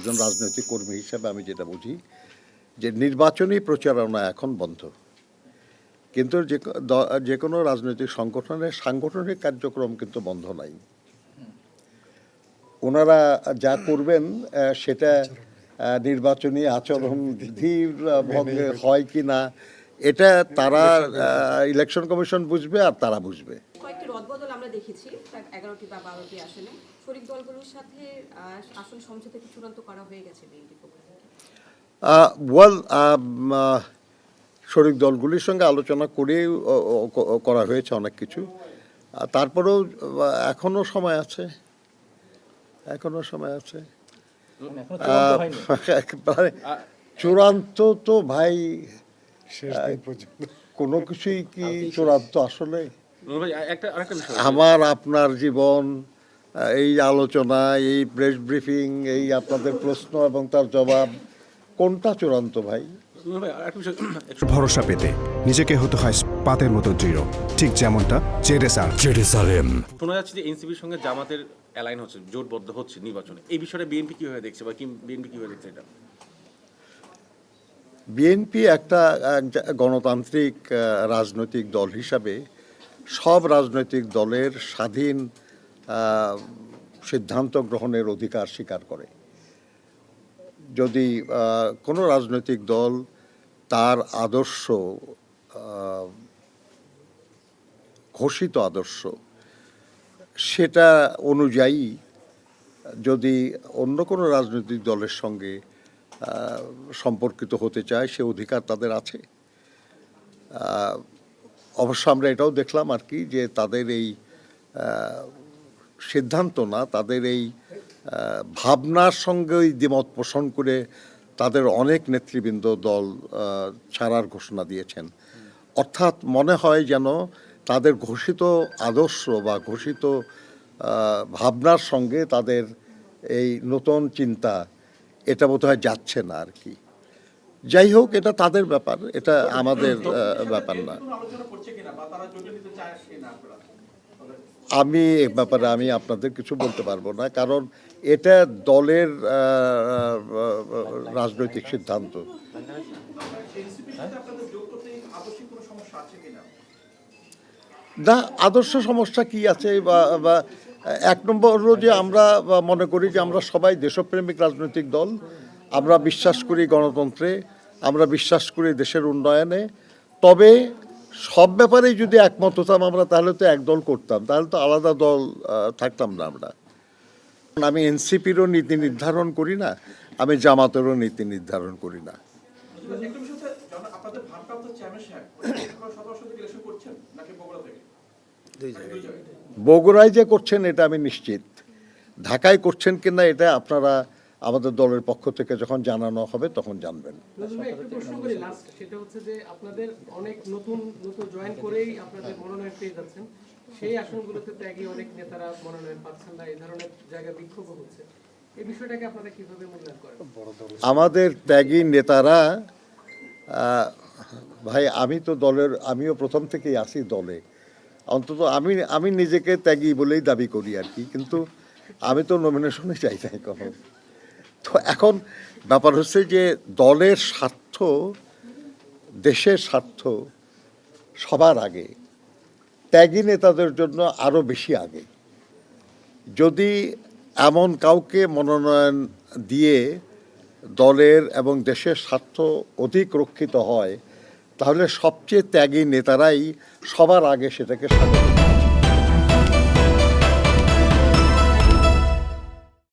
একজন রাজনৈতিক কর্মী হিসেবে আমি যেটা বুঝি যে নির্বাচনী প্রচারণা এখন বন্ধ, কিন্তু যে কোনো রাজনৈতিক সংগঠনের সাংগঠনিক কার্যক্রম কিন্তু বন্ধ নাই। ওনারা যা করবেন সেটা নির্বাচনী আচরণ বিধির ভঙ্গে হয় কি না এটা তারা ইলেকশন কমিশন বুঝবে আর তারা বুঝবে। কয়েকটি রদবদল আমরা দেখেছি, 11টি বা 12টি আসনে শরিক দলগুলোর সাথে আসন সমঝোতা কি চূড়ান্ত করা হয়ে গেছে বিএনপির পক্ষ থেকে? শরিক দলগুলির সঙ্গে আলোচনা করে করা হয়েছে অনেক কিছু, তারপরেও এখনো সময় আছে, চূড়ান্ত তো ভাই কোনো কিছুই কি চূড়ান্ত আসলে? আমার আপনার জীবন, এই আলোচনা, এই প্রেস ব্রিফিং, এই আপনাদের প্রশ্ন এবং তার জবাব, কোনটা চূড়ান্ত ভাই? ভরসা পেতে নিজেকে হতে হয় পাতের মতো দৃঢ়, ঠিক যেমনটা জেরুসালেম। শোনা যাচ্ছে যে এনসিপির সঙ্গে জামাতের অ্যালাইন হচ্ছে, জোটবদ্ধ হচ্ছে নির্বাচনে। এই বিষয়ে বিএনপি কিভাবে দেখছে বা বিএনপি কিভাবে দেখছে এটা? বিএনপি একটা গণতান্ত্রিক রাজনৈতিক দল হিসাবে সব রাজনৈতিক দলের স্বাধীন সিদ্ধান্ত গ্রহণের অধিকার স্বীকার করে। যদি কোনো রাজনৈতিক দল তার আদর্শ, ঘোষিত আদর্শ, সেটা অনুযায়ী যদি অন্য কোনো রাজনৈতিক দলের সঙ্গে সম্পর্কিত হতে চায়, সে অধিকার তাদের আছে। অবশ্য আমরা এটাও দেখলাম আর কি, যে তাদের এই সিদ্ধান্ত না, তাদের এই ভাবনার সঙ্গেই দ্বিমত পোষণ করে তাদের অনেক নেতৃবৃন্দ দল ছাড়ার ঘোষণা দিয়েছেন। অর্থাৎ মনে হয় যেন তাদের ঘোষিত আদর্শ বা ঘোষিত ভাবনার সঙ্গে তাদের এই নতুন চিন্তা এটা বোধহয় যাচ্ছে না আর কি। যাই হোক, এটা তাদের ব্যাপার, এটা আমাদের ব্যাপার না। আমি এ ব্যাপারে আমি আপনাদের কিছু বলতে পারবো না, কারণ এটা দলের রাজনৈতিক সিদ্ধান্ত। না, আদর্শ সমস্যা কি আছে? বা এক নম্বর হলো যে আমরা মনে করি যে আমরা সবাই দেশপ্রেমিক রাজনৈতিক দল, আমরা বিশ্বাস করি গণতন্ত্রে, আমরা বিশ্বাস করি দেশের উন্নয়নে। তবে সব ব্যাপারেই যদি একমত হতাম আমরা, তাহলে তো এক দল করতাম, তাহলে তো আলাদা দল থাকতাম না আমরা। আমি এনসিপিরও নীতি নির্ধারণ করি না, আমি জামাতেরও নীতি নির্ধারণ করি না। বগুড়ায় যে করছেন এটা আমি নিশ্চিত, ঢাকায় করছেন কিনা এটা আপনারা আমাদের দলের পক্ষ থেকে যখন জানানো হবে তখন জানবেন। সেটা হচ্ছে যে আপনাদের অনেক নতুন জয়েন করেই আপনাদের মনোনয়ন পেয়ে যাচ্ছেন, সেই আসনগুলোতে ত্যাগী অনেক নেতারা মনোনয়ন পাচ্ছেন না, এই ধরনের জায়গায় বিক্ষোভ হচ্ছে। এই বিষয়টাকে আপনারা কিভাবে মূল্যায়ন করেন? আমাদের ত্যাগী নেতারা, ভাই আমি তো দলের, আমিও প্রথম থেকেই আসি দলে, অন্তত আমি নিজেকে ত্যাগী বলেই দাবি করি আর কি, কিন্তু আমি তো নমিনেশনে চাই নাই কখন। তো এখন ব্যাপার হচ্ছে যে দলের স্বার্থ, দেশের স্বার্থ সবার আগে, ত্যাগী নেতাদের জন্য আরও বেশি আগে। যদি এমন কাউকে মনোনয়ন দিয়ে দলের এবং দেশের স্বার্থ অধিক রক্ষিত হয়, তাহলে সবচেয়ে ত্যাগী নেতারাই সবার আগে সেটাকে স্বাগত